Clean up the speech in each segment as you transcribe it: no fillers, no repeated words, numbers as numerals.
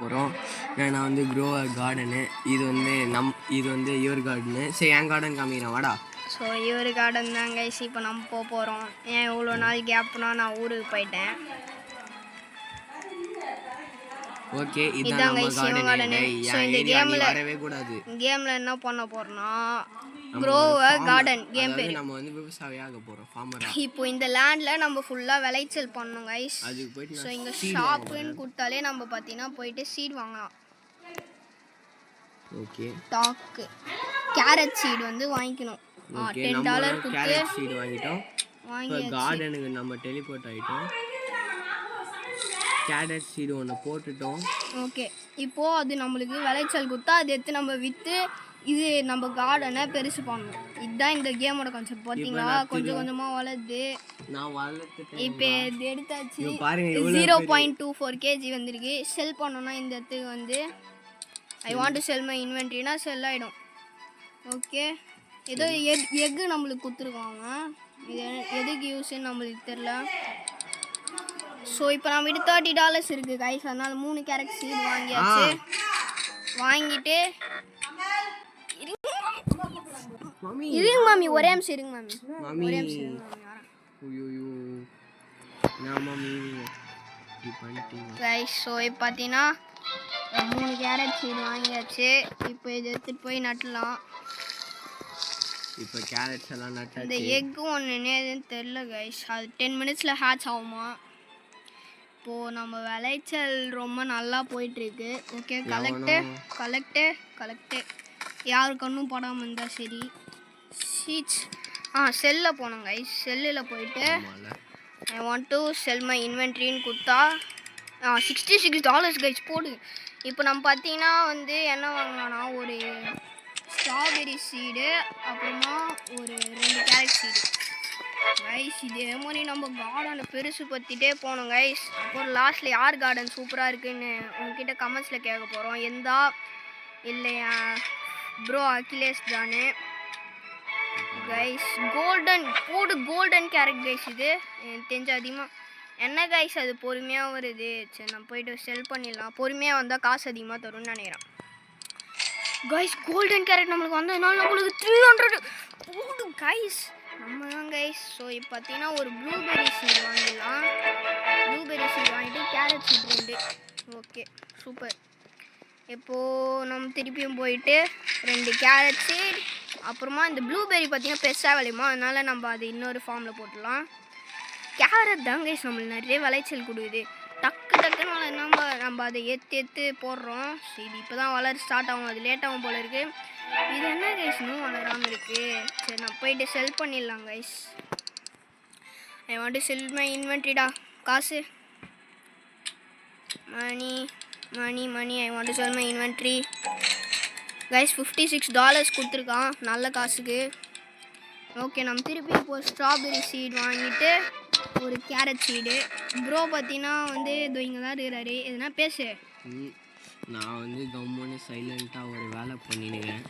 போகிறோம். ஏன்னா வந்து க்ரோவர் கார்டனு இது வந்து யுவர் கார்டனு. சரி, என் கார்டன் காமிக்கிறேன் வாடா. ஸோ யுவர் கார்டன் தான் கைஸ் இப்போ நம்ம போகிறோம். ஏன் இவ்வளோ நாள் கேப்னா நான் ஊருக்கு போயிட்டேன். ஓகே, இதான் நம்ம கார்டனு. ஸோ இந்த கேமில் என்ன பண்ண போகிறோம்னா க்ரோவர் கார்டன் கேம் பேர். நம்ம வந்து விவசாயியாக போகிறோம், ஃபார்மரா. இப்போ இந்த லேண்டில் நம்ம ஃபுல்லாக விளைச்சல் பண்ணணும் கைஸ். அதுக்கு போயிட்டு ஸோ இங்கே ஷாப்புன்னு கொடுத்தாலே நம்ம பார்த்தீங்கன்னா போயிட்டு சீட் வாங்கலாம். ஓகே, டாக்கு கேரட் சீடு வந்து வாங்கிக்கணும். $10 கொடுத்து கேரட் சீடு வாங்கிட்டோம். இப்போ கார்டனுக்கு நம்ம டெலிபோர்ட் ஆகிட்டோம். கேரட் சீடு ஒன்று போட்டுட்டோம். ஓகே, இப்போது அது நம்மளுக்கு விளைச்சல் கொடுத்தா அதை எடுத்து நம்ம விற்று இது நம்ம கார்டனை பெருசு பண்ணணும். இதுதான் இந்த கேமோட கான்செப்ட். பார்த்தீங்களா, கொஞ்சம் கொஞ்சமாக வளருது. நான் வளர்த்துட்டேன். இப்போ இது எடுத்தாச்சு. 0.24 kg வந்திருக்கு. செல் பண்ணோன்னா இந்த இடத்துக்கு வந்து I want to sell my இன்வென்ட்ரினா செல் ஆகிடும். ஓகே, ஏதோ எக்கு நம்மளுக்கு கொடுத்துருக்காங்க. இது எதுக்கு யூஸ்ன்னு நம்மளுக்கு தெரில. ஸோ இப்போ நம்ம கிட்ட $30 இருக்குது கைஸ். அதனால 3 கேரட் சீடு வாங்கியாச்சு. வாங்கிட்டு இருங்க மாமி, ஒரே நிமிஷம் இருங்க மாமி. ஒரே நிமிஷம் கைஸ். ஸோ இப்போ பார்த்தீங்கன்னா 3 கேரட் சீடு வாங்கியாச்சு. இப்போ இதை எடுத்துகிட்டு போய் நட்டலாம். இப்போ கேரட்ஸ் எல்லாம் நட்டாச்சு. இந்த எக்கு ஒன்றுன்னு எதுன்னு தெரில கைஸ். அது 10 minutesல ஹேட்ச் ஆகுமா. இப்போது நம்ம விளைச்சல் ரொம்ப நல்லா போயிட்டுருக்கு. ஓகே, கலெக்டு யாரு கண்ணும் படாமல் இருந்தால் சரி. சீட்ஸ் செல்லில் போனோம் கைஸ். செல்லில் போயிட்டு I want to sell my இன்வென்ட்ரின்னு கொடுத்தா $66 கைஸ் போடு. இப்போ நம்ம பார்த்தீங்கன்னா வந்து என்ன வாங்கலாம்னா ஒரு ஸ்ட்ராபெரி சீடு, அப்புறமா ஒரு 2 கேரட் சீடு கைஸ். இதே மாதிரி நம்ம கார்டனை பெருசு பற்றிட்டே போகணும் கைஸ். அப்புறம் லாஸ்ட்டில் யார் கார்டன் சூப்பராக இருக்குன்னு உங்ககிட்ட கமெண்ட்ஸில் கேட்க போகிறோம். எந்தா இல்லையா ப்ரோ அகிலேஷ் தானே கைஸ். Golden carrot guys. இது எனக்கு தெரிஞ்ச அதிகமாக என்ன கைஸ் அது பொறுமையாக வருது. சரி, நம்ம போய்ட்டு செல் பண்ணிடலாம். பொறுமையாக வந்தால் காசு அதிகமாக தரும்னு நினைக்கிறேன் கைஸ். கோல்டன் கேரட் நம்மளுக்கு வந்ததுனால நம்மளுக்கு 300 போடு கைஸ். நம்ம தான் கைஸ். ஸோ இப்போ பார்த்தீங்கன்னா ஒரு ப்ளூபெரி சீட் வாங்கிடலாம். ப்ளூபெரி சீட் வாங்கிட்டு கேரட் சீட் 2. Okay, super. இப்போது நம்ம திருப்பியும் போயிட்டு 2 கேரட் சீட், அப்புறமா இந்த ப்ளூபெரி பார்த்தீங்கன்னா பெருசாக விளையுமா, அதனால் நம்ம அது இன்னொரு ஃபார்மில் போட்டுடலாம். கேரட் தான் கைஸ் நம்மளுக்கு நிறைய விளைச்சல் கொடுக்குது. டக்குன்னு நம்ம அதை எடுத்து போடுறோம். சரி, இப்போ தான் வளர ஸ்டார்ட் ஆகும். அது லேட்டாகும் போல இருக்குது. இது என்ன கைஸ் இன்னும் வளராமல் இருக்குது. சரி, நான் போயிட்டு செல் பண்ணிடலாம் guys. I want to sell my இன்வென்ட்ரிடா. காசு money I want to sell my inventory guys. $56 கொடுத்துருக்கான், நல்ல காசுக்கு. ஓகே, நம்ம திருப்பி இப்போ ஸ்ட்ராபெரி சீட் வாங்கிட்டு ஒரு கேரட் சீடு. ப்ரோ பார்த்தீங்கன்னா வந்து இங்கே தான் இருக்கிறாரு. எதுனா பேசு. நான் வந்து கம்முன்னு சைலண்ட்டாக ஒரு வேலை பண்ணிடுவேன்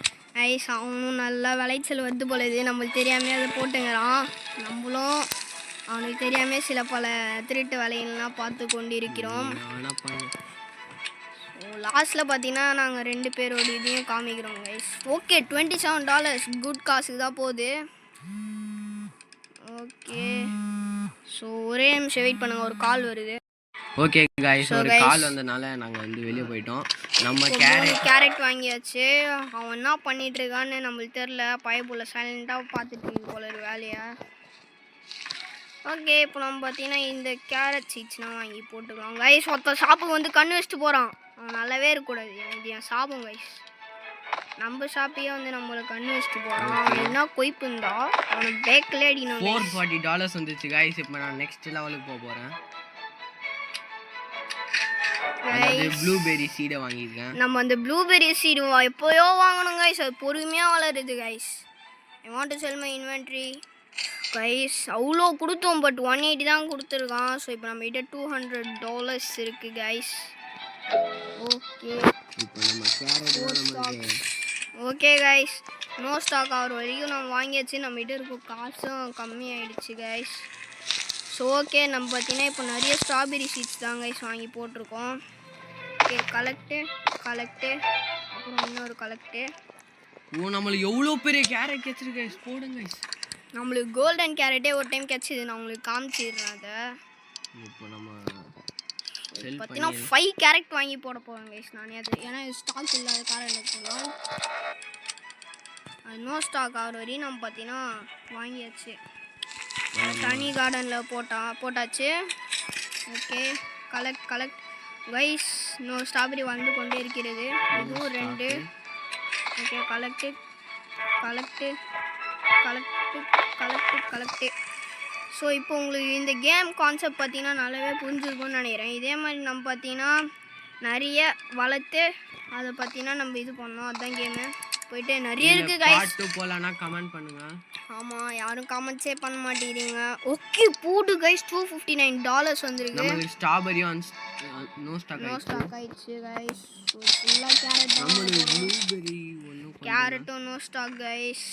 ஐஸ். அவனும் நல்லா விளைச்சல் வருது போல இது. நம்மளுக்கு தெரியாமே அதை போட்டுங்கிறான். நம்மளும் அவனுக்கு தெரியாமல் சில பல திருட்டு வேலைகள்லாம் பார்த்து கொண்டு இருக்கிறோம். லாஸ்ட்டில் பார்த்தீங்கன்னா நாங்கள் 2 பேரோட இதையும் காமிக்கிறோம் கைஸ். ஓகே, $27 குட் காசுக்கு தான் போகுது. ஓகே, ஸோ ஒரே நிமிஷம் வெயிட் பண்ணுங்கள், ஒரு கால் வருது. ஓகே கைஸ், ஒரு கால் வந்தனால நாங்கள் வந்து வெளியே போயிட்டோம். நம்ம கேரட் வாங்கியாச்சு. அவன் என்ன பண்ணிட்டு இருக்கான்னு நம்மளுக்கு தெரில. பைப்புள்ள சைலண்ட்டாக பார்த்துட்டு இருக்கு போல ஒரு வேலையை. ஓகே, இப்போ நம்ம பார்த்தீங்கன்னா இந்த கேரட் சீட்ஸ்லாம் வாங்கி போட்டுக்கலாம் கைஸ். ஒருத்தர் ஷாப்புக்கு வந்து கண்ணு வச்சுட்டு போகிறான். அவன் நல்லாவே இருக்கக்கூடாது. இது என் ஷாப்பும் கைஸ். நம்ம ஷாப்பையே வந்து நம்மளை கண்ணு வச்சுட்டு போகிறான். அவன் என்ன கொய்ப்பு இருந்தா அவனுக்கு பேக்கில் அடிக்கணும். $440 வந்துச்சு கைஸ். இப்போ நான் நெக்ஸ்ட் லெவலுக்கு போகிறேன். ப்ளூபெரி சீடை வாங்கியிருக்கேன். நம்ம அந்த ப்ளூபெரி சீடு எப்போயோ வாங்கணும் கைஸ். அது பொறுமையாக வளருது guys. I want to sell my inventory guys. அவ்வளோ கொடுத்தோம், பட் 180 தான் கொடுத்துருக்கான். ஸோ இப்போ நம்ம கிட்ட $200 இருக்குது கைஸ். ஓகே, இப்போ நம்ம ஓகே கைஸ், நோ ஸ்டாக் ஆகிற வரைக்கும் நம்ம வாங்கியாச்சு. நம்மகிட்ட இருக்கும் காசும் கம்மி ஆகிடுச்சு கைஸ். ஸோ ஓகே, நம்ம பார்த்தீங்கன்னா இப்போ நிறைய ஸ்ட்ராபெரி சீட்ஸ் தான் கைஸ் வாங்கி போட்டிருக்கோம். ஓகே கலெக்டு அப்புறம் இன்னொரு கலெக்டு. ஓ நம்மளுக்கு எவ்வளோ பெரிய கேரட் கிடைச்சிருக்கு கைஸ். போடுங்க கைஸ். நம்மளுக்கு கோல்டன் கேரட்டே ஒரு டைம் கிடச்சிது. நான் உங்களுக்கு காமிச்சிடுறேன் அதை. இப்போ நம்ம செல் பார்த்தீங்கன்னா 5 கேரட் வாங்கி போட போகிறேன் கைஸ் நானே. அது ஏன்னா ஸ்டாக் இல்லாத காரணத்துலாம் அது நோ ஸ்டாக் ஆகிற வரையும் நம்ம பார்த்தீங்கன்னா வாங்கியாச்சு. தனி கார்டனில் போட்டாச்சு. Okay collect guys. இன்னொரு ஸ்ட்ராபெரி வந்து கொண்டே இருக்கிறது. இதுவும் 2. ஓகே கலெக்டு. ஸோ இப்போ உங்களுக்கு இந்த கேம் கான்செப்ட் பார்த்தீங்கன்னா நல்லாவே புரிஞ்சிருக்கும்னு நினைக்கிறேன். இதே மாதிரி நம்ம பார்த்தீங்கன்னா நிறைய வளர்த்து அதை பார்த்தீங்கன்னா நம்ம இது பண்ணோம். அதுதான் கேமு. போயிட்டு நிறைய இருக்குது கைஸ். போகலான்னா கமெண்ட் பண்ணுங்க. ஆமாம் யாரும் கமெண்ட்ஸே பண்ண மாட்டேங்கிறீங்க. ஓகே போடு கைஸ். $259 வந்திருக்கு. நம்மளுக்கு ஸ்ட்ராபெரியும் நோ ஸ்டாக் ஆயிடுச்சு கைஸ். ஸோ ஃபுல்லாக கேரட். நம்மளுக்கு ப்ளூபெரி கேரட்டும் நோ ஸ்டாக் கைஸ்.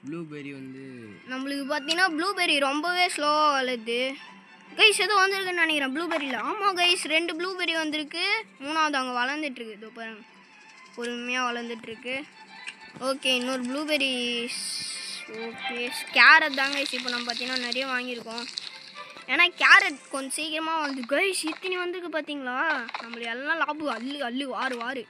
ப்ளூபெரி வந்து நம்மளுக்கு பார்த்தீங்கன்னா ப்ளூபெரி ரொம்பவே ஸ்லோவாக வளருது கைஸ். எதுவும் வந்திருக்குன்னு நினைக்கிறேன் ப்ளூபெரியில். ஆமாம் கைஸ் 2 ப்ளூபெரி வந்திருக்கு. 3வது அங்கே வளர்ந்துட்டுருக்கு. இதோ பாருங்க பொறுமையாக வளர்ந்துட்டுருக்கு. ஓகே இன்னொரு ப்ளூபெரி. ஓகே கேரட் தாங்க கைஸ். இப்போ நம்ம பார்த்தீங்கன்னா நிறைய வாங்கியிருக்கோம். ஏன்னா கேரட் கொஞ்சம் சீக்கிரமாக வந்து கைஸ் இத்தனி வந்துருக்கு பார்த்தீங்களா. நம்மளுக்கு எல்லாம் லாபம் அள்ளு வாரு.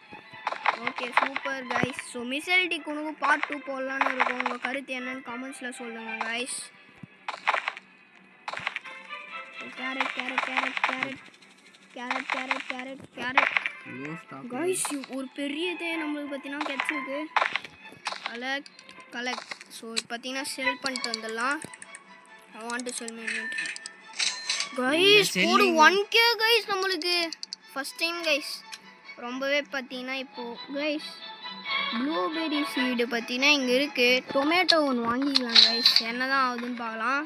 Okay super guys. ஸோ மிசலிட்டி குணுக்கு பார்ட் 2 போடலான்னு இருக்கும். உங்கள் கருத்து என்னன்னு கமெண்ட்ஸில் சொல்லுங்கள் கைஸ். கேரட் கைஸ் ஒரு பெரியதே நம்மளுக்கு பார்த்தீங்கன்னா கிடச்சிருக்கு. கலெக்ட். ஸோ பார்த்தீங்கன்னா செல் பண்ணிட்டு வந்துடலாம். ஐ want to sell my guys. ஒரு 1K கைஸ் நம்மளுக்கு ஃபர்ஸ்ட் டைம் கைஸ். ரொம்பவே பார்த்தீங்கன்னா இப்போது கைஸ் ப்ளூபெரி சீடு பார்த்தீங்கன்னா இங்கே இருக்குது. டொமேட்டோ ஒன்று வாங்கிக்கலாம் கைஸ். என்ன தான் ஆகுதுன்னு பார்க்கலாம்.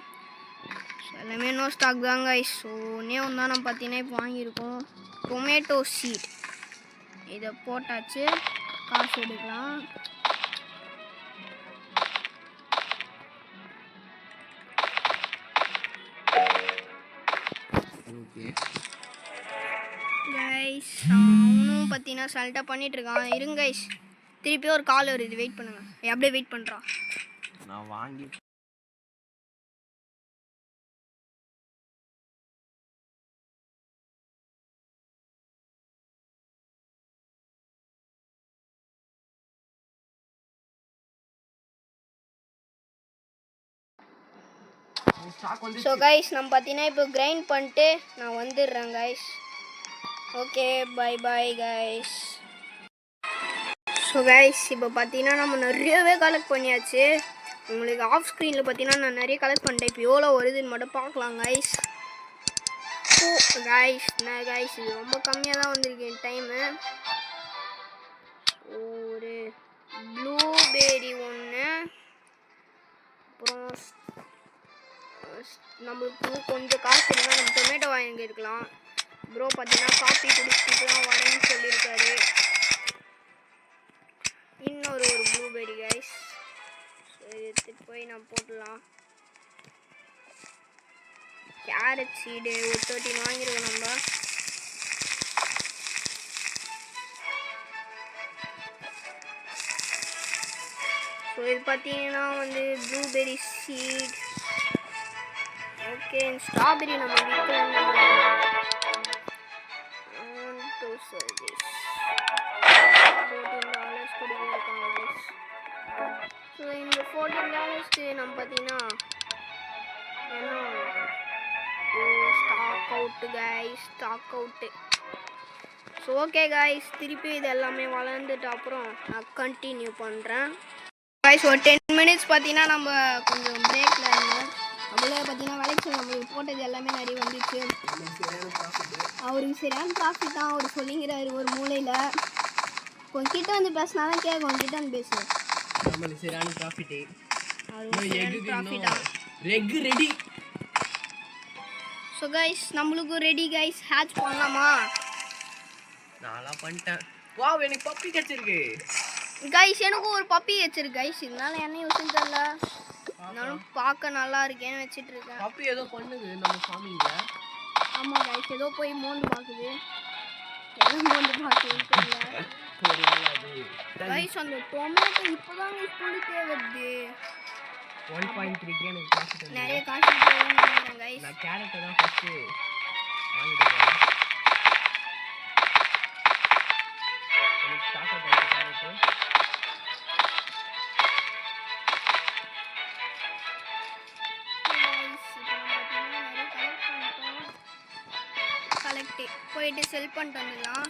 எல்லாமே நோ ஸ்டாக் தான் கைஸ். ஸோ ஒன்றே ஒன்று தான் நம்ம பார்த்தீங்கன்னா இப்போ வாங்கியிருக்கோம். டொமேட்டோ சீட் இதை போட்டாச்சு. காசு எடுக்கலாம். ஓகே கைஸ் அவனும் பார்த்தீங்கன்னா சல்ட்டாக பண்ணிகிட்ருக்கான். இருங்க கைஸ் திருப்பி ஒரு கால் வருது. வெயிட் பண்ணுங்கள். அப்படியே வெயிட் பண்ணுறான். நான் வாங்கி ஸோ கைஸ் நம்ம பார்த்தீங்கன்னா இப்போ கிரைண்ட் பண்ணிட்டு நான் வந்துடுறேன் guys. Okay bye guys. So guys இப்போ பார்த்தீங்கன்னா நம்ம நிறையவே கலெக்ட் பண்ணியாச்சு. உங்களுக்கு ஆஃப் ஸ்க்ரீனில் பார்த்தீங்கன்னா நான் நிறைய கலெக்ட் பண்ணிட்டேன். இப்போ எவ்வளோ வருதுன்னு மட்டும் பார்க்கலாம் கைஸ். ஓ கைஸ் நான் கைஸ் இது ரொம்ப கம்மியாக தான் வந்திருக்கு என் டைமு. ஒரு ப்ளூபெரி ஒன்று, அப்புறம் நம்மளுக்கு கொஞ்சம் காசு இருந்தால் நம்ம டொமேட்டோ வாங்கியிருக்கலாம். ப்ரோ பார்த்தீங்கன்னா காஃபி குடிச்சிட்டுலாம் வரேன்னு சொல்லியிருக்காரு. இன்னொரு ப்ளூபெரி கைஸ். ஸோ எடுத்துகிட்டு போய் நம்ம போட்டுடலாம். கேரட் சீடு ஒரு 13 வாங்கியிருக்கோம் நம்ம. ஸோ இது பார்த்தீங்கன்னா வந்து ப்ளூபெரி சீட். ஓகே ஸ்ட்ராபெரி நம்ம விற்கலாம். சர்வீஸ் $14 கொடுத்துருக்காங்க. ஸோ இந்த $14க்கு நம்ம பார்த்தீங்கன்னா என்ன stock out. So okay guys திருப்பி இது எல்லாமே வளர்ந்துட்டு அப்புறம் நான் கண்டினியூ பண்ணுறேன் கைஸ். ஒரு 10 minutes பார்த்தீங்கன்னா நம்ம கொஞ்சம் பிரேக்கில் இருந்தோம். அதில் பார்த்தீங்கன்னா விளைச்சல் நம்மளுக்கு போட்டது எல்லாமே நிறைய வந்துச்சு. அவருக்கு சரியான ப்ராஃபிட் தான் அவர் சொல்லிங்கிறாரு ஒரு மூலையில். கொஞ்சம் கிட்ட வந்து பேசினா தான் கேட்கும். கிட்ட வந்து பேசுவேன். நம்மளுக்கு சரியான profit. Egg ready. So guys நம்மளுக்கு ரெடி கைஸ். ஹேட்ச் பண்ணலாமா? நான்லாம் பண்ணிட்டேன். வாவ் எனக்கு பப்பி கிடச்சிருக்கு கைஸ். எனக்கும் ஒரு பப்பி வச்சிருக்கு கைஸ். இதனால என்ன யோசிச்சு தெரியல. இருந்தாலும் பார்க்க நல்லா இருக்கேன்னு வச்சுட்டு இருக்கேன். பப்பி ஏதோ பண்ணுது நம்ம ஃபார்மிங்கில். ஆமாம் கைஸ் ஏதோ போய் மோந்து பார்க்குது. எல்லாம் வந்து பார்க்கணும் தெரியல ஒருவேளை அது கைஸ் அந்த டொமேட்டோ இப்போதாங்க ஸ்கூலுக்கே வருது 1.3 எனக்கு காசு நிறைய காசு போகும்னு நினைக்கிறேன் கைஸ் நான் கேரட்டை தான் ஃபஸ்ட்டு வாங்கிடுவேன் எனக்கு ஸ்டார்ட் அவுட் ஆகிட்டு கேரட்டு கலெக்ட் போயிட்டு செல் பண்ணிட்டு வந்துடலாம்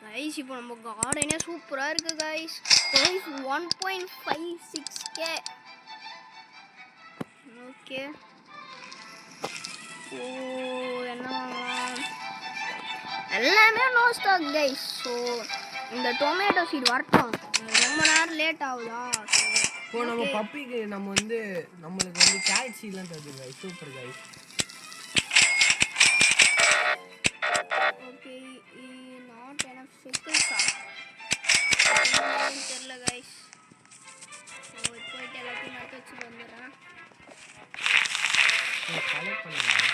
கைஸ் இப்போ நம்ம கார்டனே சூப்பராக இருக்குது கைஸ் கைஸ் 1.56K ஓகே ஓ என்ன வாங்கலாம் எல்லாமே நோ ஸ்டாக் கைஸ் ஸோ இந்த டொமேட்டோ சீட் வரட்டும் ரொம்ப நேரம் லேட் ஆகுதா இப்போ நம்ம பப்பிக்கு நம்ம வந்து நம்மளுக்கு வந்து கேரட் சீட்லாம் தருது guys super guys okay not enough சிக்கிள்ஸா தெரியல கைஸ் ஸோ போயிட்டு எல்லாத்தையும் நட்டு வச்சுட்டு வந்துடுறேன் கலெக்ட் பண்ணலாம்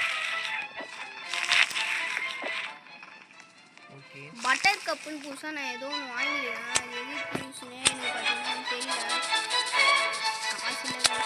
ஓகே பட்டர் கப்புன்னு புதுசாக நான் ஏதோ ஒன்று வாங்கிடுவேன் அது எது யூஸ்னே எனக்கு பார்த்தீங்கன்னா தெரியல காசு இல்லை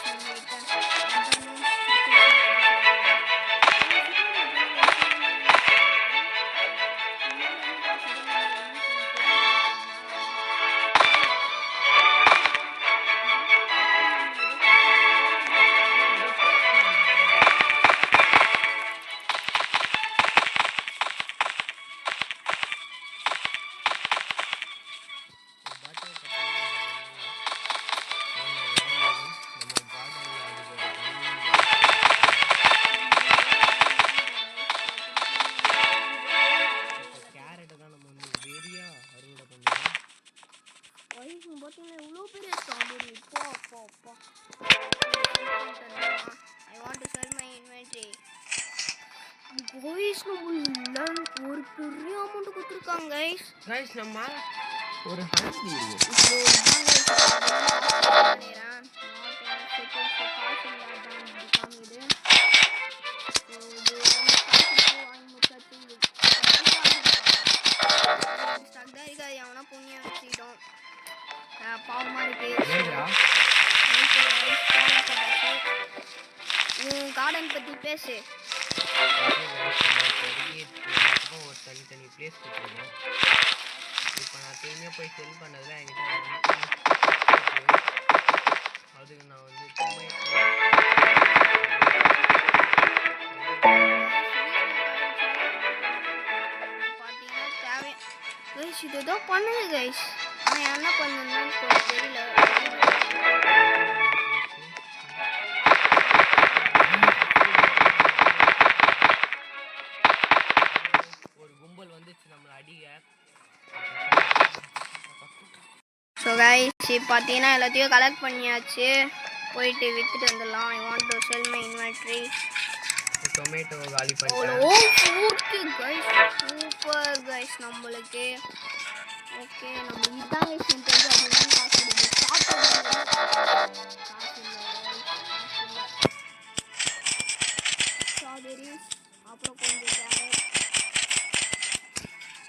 பார்த்தீங்கன்னா இவ்வளோ பெரிய ஸ்ட்ராபெரி அப்பா ஐ want to sell my inventory guys நம்ம ஒரு பெரிய அமௌண்ட் கொடுத்துருக்காங்க கைஸ் கைஸ் நம்ம ஒரு ஹாப்பி எவனா புண்ணியம் வச்சுக்கிட்டோம் பாவமா இருக்கு உன் கார்டன் பத்தி பேசு ஒரு தனித்தனி பிளேஸ் கொடுத்துருக்கோம் இப்போ நான் திரும்பியா போய் செல் பண்ணதில் என்கிட்ட அதுக்கு நான் வந்து பார்த்தீங்கன்னா தேவை கைஸ் இது ஏதோ பண்ணுது கைஸ் ஆனால் என்ன பண்ணுதுன்னு தெரியல ஸோ கைஸ் பார்த்தீங்கன்னா எல்லாத்தையும் கலெக்ட் பண்ணியாச்சு போயிட்டு விற்றுட்டு வந்துடலாம் ஐ want to sell my inventory tomato காலி ஓ ஓகே கைஸ் சூப்பர் கைஸ் நம்மளுக்கு ஓகே நம்ம இதுதான் கைஸ் தெரிஞ்சு அதுதான் காசு ஸ்ட்ராபெரிஸ் அப்புறம் கொஞ்சம்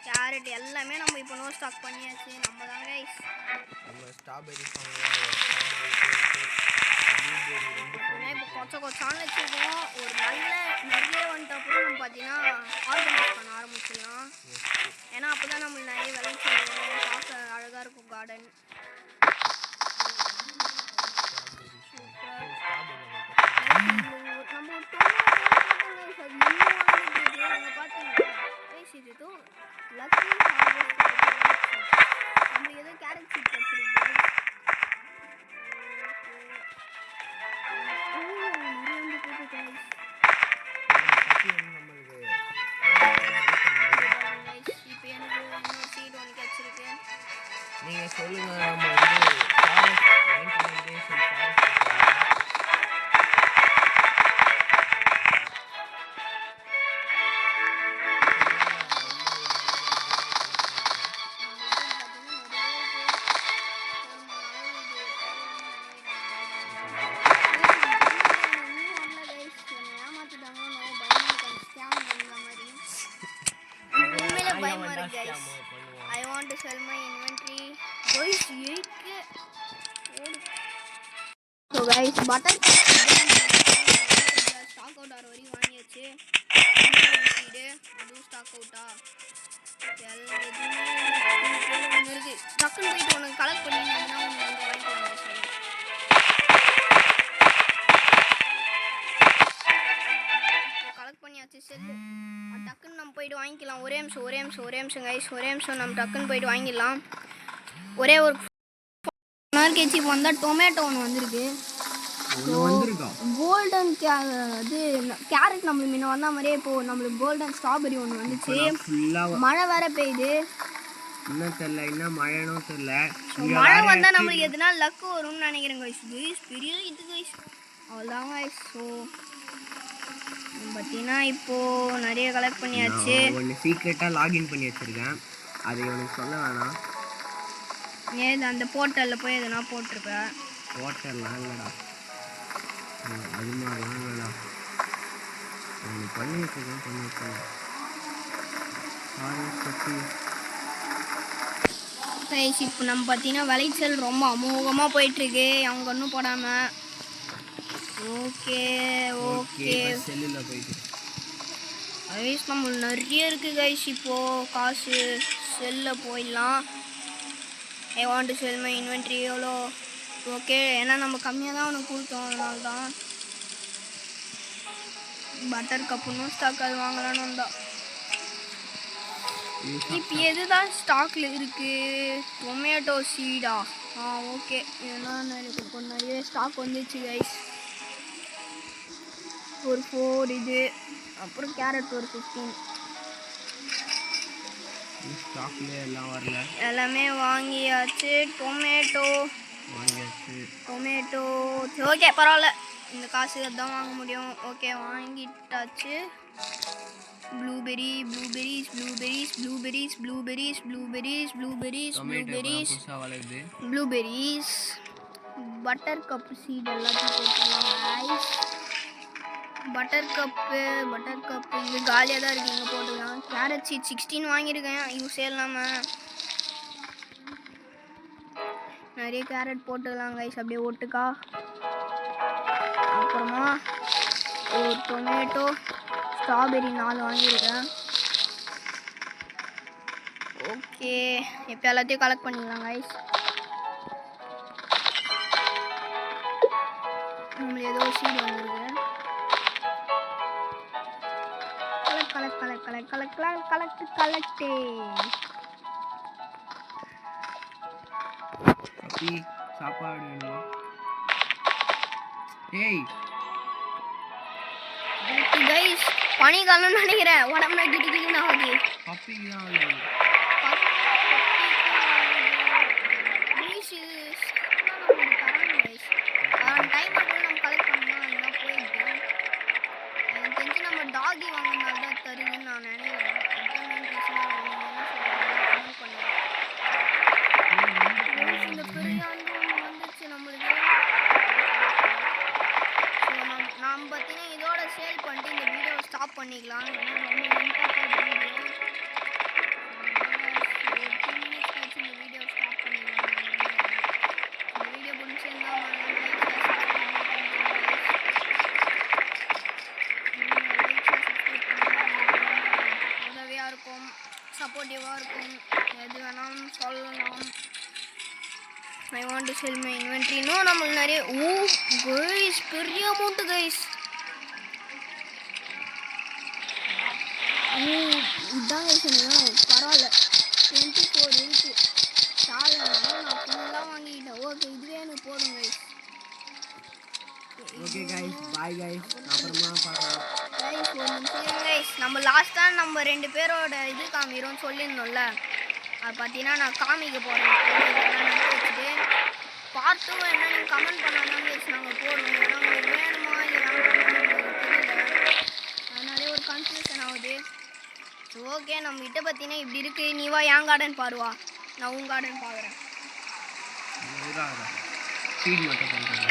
கேரட் எல்லாமே நம்ம இப்போ நோ ஸ்டாக் பண்ணியாச்சு நம்ம தான் கைஸ் நம்ம ஸ்ட்ராபெரி இப்போ கொச்சான்னு வச்சுருக்கோம் ஒரு நிறைய வந்துட்டு அப்புறம் நம்ம பார்த்தீங்கன்னா ஆர்கனைஸ் பண்ண ஆரம்பிச்சிடலாம் ஏன்னா அப்போ தான் நம்மளுக்கு நிறைய விளைச்சல் வரும் பார்க்க அழகாக இருக்கும் கார்டன் நம்ம பார்த்தீங்கன்னா லக்கி நம்ம ஏதோ கேரட் சீட் வச்சிருக்கோம் இப்போ எனக்கு இன்னொரு சீட் ஒன்று கிடச்சிருக்கு நீங்கள் சொல்லுங்கள் நம்ம வந்து பயமா இருக்கு guys guys 8k so guys butter stock out ஆகிற வரையும் வாங்கியாச்சு. சீடு அதுவும் ஸ்டாக் அவுட்டா எல்லாம் எதுவுமே ஒன்று இருக்குது. டக்குன்னு போயிட்டு உனக்கு கலெக்ட் பண்ணிங்கன்னா ஒன்று வந்து வாங்கிக்கலாம் சார். கலெக்ட் பண்ணியாச்சு செல்லு. டக்குன்னு நம்ம போயிட்டு வாங்கிக்கலாம். ஒரே நிமிஷம் கைஸ், ஒரே நிமிஷம் நம்ம டக்குன்னு போயிட்டு வாங்கிடலாம். ஒரே ஒரு கேஜி வந்தால் டொமேட்டோ ஒன்று வந்திருக்கு. கோல்டன் அது கேரட் நம்மளுக்கு முன்ன வந்த மாதிரியே இப்போது நம்மளுக்கு கோல்டன் ஸ்ட்ராபெரி ஒன்று வந்துச்சு. மழை வேற பெய்யுது. இன்னும் தெரியல, இன்னும் மழைனும் தெரியல. மழை வந்தால் நம்மளுக்கு எதுனா லக்கு வரும்னு நினைக்கிறேன் கைஸ். பெரிய இது கைஸ், அவ்வளோதான் கைஸ். ஸோ பார்த்தீங்கன்னா இப்போது நிறைய கலெக்ட் பண்ணியாச்சு. ஒன்று சீக்ரெட்டாக லாகின் பண்ணி வச்சுருக்கேன், அதை உனக்கு சொல்ல வேணாம். ஏது அந்த போர்ட்டலில் போய் எதுனா போட்டிருப்பேன். போர்ட்டல்லாம் இல்லைடா, அது மாதிரிலாம் இல்லைடா. ஒன்று பண்ணி வச்சுருக்கேன். கைஸ் இப்போ நம்ம பார்த்தீங்கன்னா விளைச்சல் ரொம்ப அமோகமாக போயிட்டுருக்கு, அவங்க ஒன்றும் போடாமல். ஓகே செல்லில் போயிட்டு கைஸ் நம்மளுக்கு நிறைய இருக்குது கைஸ். இப்போது காசு செல்லில் போயிடலாம். ஐ want to sell my inventory எவ்வளோ. ஓகே, ஏன்னா நம்ம கம்மியாக தான் அவனுக்கு கொடுத்தோம், அதனால தான். பட்டர் கப்புன்னு ஸ்டாக் அது வாங்கலான்னு வந்தா. இப்போ எதுதான் ஸ்டாக்ல இருக்கு? டொமேட்டோ சீடா? ஓகே, ஏன்னா கொஞ்சம் நிறைய ஸ்டாக் வந்துச்சு கைஸ். ஒரு 4 இது, அப்புறம் கேரட் ஒரு 15. ஸ்டாக்ல எல்லாம் வரல, எல்லாமே வாங்கியாச்சு. டொமேட்டோ ஓகே பரவாயில்ல, இந்த காசு அதான் வாங்க முடியும். ஓகே வாங்கிட்டாச்சு. ப்ளூபெரிஸ் பட்டர் கப் சீட் எல்லாத்தையும் போட்டுக்கலாம். பட்டர் கப்பு இங்கே காலியாக தான் இருக்குது, இங்கே போட்டுக்கலாம். கேரட் சீட் 16 வாங்கியிருக்கேன், யூஸே இல்லாமல். நிறைய கேரட் போட்டுக்கலாம் கைஸ், அப்படியே ஒட்டுக்கா. அப்புறமா ஒரு டொமேட்டோ, ஸ்ட்ராபெரி 4 வாங்கியிருக்கேன். ஓகே, இப்போ எல்லாத்தையும் கலெக்ட் பண்ணிக்கலாம் கைஸ். நம்மளுக்கு ஏதோ சீட் வந்துருக்கு. கலெக்ட். சாப்பாடு வேணுமா? ஏய் கைஸ் பனிக்காலம்னு நினைக்கிறேன், உடம்புல கிட்டிக்கிட்டு ஆகுது. பப்பிக்கு தான் ஆகுது. டைம் நம்ம கலெக்ட் பண்ணலாம், அதெல்லாம் போயிட்டு எனக்கு தெரிஞ்சு நம்ம டாகி வாங்கினால தான் தருதுன்னு நான் நினைக்கிறேன். இந்த பெரிய வந்துச்சு நம்மளுக்கு. நம்ம பார்த்தீங்கன்னா இதோட சேல் பண்ணிட்டு இந்த வீடியோவை ஸ்டாப் பண்ணிக்கலாம். ஏன்னா ரொம்ப லென்த்தாக போகுது வீடியோ. 2 minutes கழிச்சு இந்த வீடியோ ஸ்டாப் பண்ணிக்கலாம். இந்த வீடியோ பிடிச்சிருந்தா உதவியாக இருக்கும், சப்போர்ட்டிவாக இருக்கும், எது வேணாலும் சொல்லலாம். ஐ want to sell my inventory. இன்னும் நம்மளுக்கு நிறைய கைஸ் பெரிய அமௌண்ட்டு கைஸ். இதுதான் கைஸ் எனக்கு பரவாயில்ல. 24 இருக்கு சாலனாலும் நான் ஃபுல்லாக வாங்கிக்கிட்டேன். ஓகே, இதுவே எனக்கு போதும் guys. Okay guys, bye guys, அப்புறமா பார்க்கலாம் கைஸ். ஒரு நிமிஷம் கைஸ், நம்ம லாஸ்ட்டாக நம்ம 2 பேரோட இது காமிக்கிறோம்னு சொல்லியிருந்தோம்ல, அது பார்த்தீங்கன்னா நான் காமிக்க போகிறேன். வச்சுட்டு பார்ட் 2 என்ன நீங்கள் கமெண்ட் பண்ணாதான் கைஸ் நாங்கள் போடுவோம். ஏன்னா உங்களுக்கு வேணுமா இல்லை தெரியல, அதனாலே ஒரு கன்ஃபியூஷன் ஆகுது. ஓகே, நம்மகிட்ட பார்த்தீங்கன்னா இப்படி இருக்குது. நீ வா என் கார்டன் பாருவா, நான் உன் கார்டன் பார்க்குறேன். சீட் மட்டும் பண்ணுறேன்.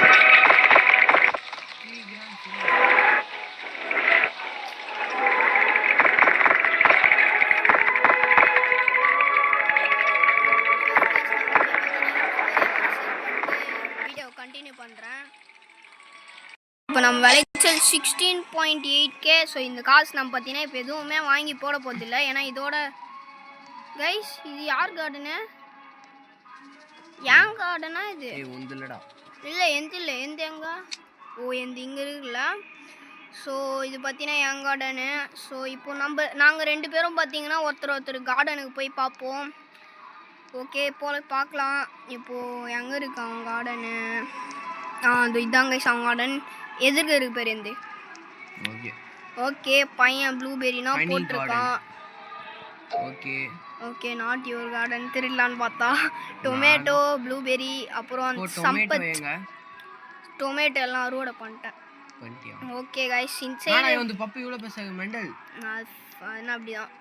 இப்போ நம்ம விளைச்சல் 16.8K. ஸோ இந்த காசு நம்ம பார்த்தீங்கன்னா இப்போ எதுவுமே வாங்கி போட போகிறதில்ல. ஏன்னா இதோட கைஸ் இது யார் கார்டனு? ஏன் கார்டனா இது? உந்துலடா இல்லை எந்த இல்லை எந்த எங்க எந்த இங்கே இருக்குல்ல. ஸோ இது பார்த்தீங்கன்னா என் கார்டனு. ஸோ இப்போ நாங்கள் 2 பேரும் பார்த்தீங்கன்னா ஒருத்தர் கார்டனுக்கு போய் பார்ப்போம். ஓகே போல பார்க்கலாம். இப்போது எங்கே இருக்கு அவன் கார்டனு? அது இதாங்க அவன் கார்டன் எதிர்க்க இருக்கு பேர் எந்த. ஓகே பையன் ப்ளூபெரினா போட்டிருக்கான். ஓகே நாட் யுவர் கார்டன் திருடலான்னு பார்த்தா டொமேட்டோ ப்ளூபெரி அப்புறம் சம்பத் டொமேட்டோ எல்லாம் அறுவடை பண்ணிட்டேன். ஓகே கைஸ் இன்சைட் வந்து பப்பி இவ்வளோ பேசுங்க மெண்டல் என்ன அப்படிதான்.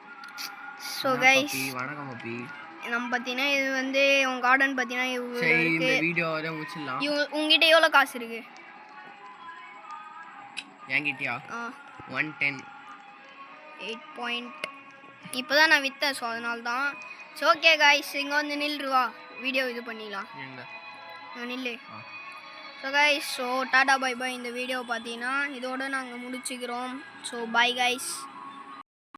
ஸோ கைஸ் வணக்கம் பப்பி. நம்ம பார்த்தீங்கன்னா இது வந்து உங்கள் கார்டன் பார்த்தீங்கன்னா இவ்வளோ இருக்கு. வீடியோவை முடிச்சிடலாம். உங்ககிட்ட எவ்வளோ காசு இருக்கு? என்கிட்டயா 110 8 பாயிண்ட். இப்போ தான் நான் விற்றேன். ஸோ அதனால தான். ஸோ ஓகே காய்ஸ் இங்கே வந்து நில்லுவா வீடியோ இது பண்ணிடலாம். நில்லு. So guys so tata bye bye. இந்த வீடியோ பார்த்தீங்கன்னா இதோட நாங்கள் முடிச்சுக்கிறோம். So bye guys.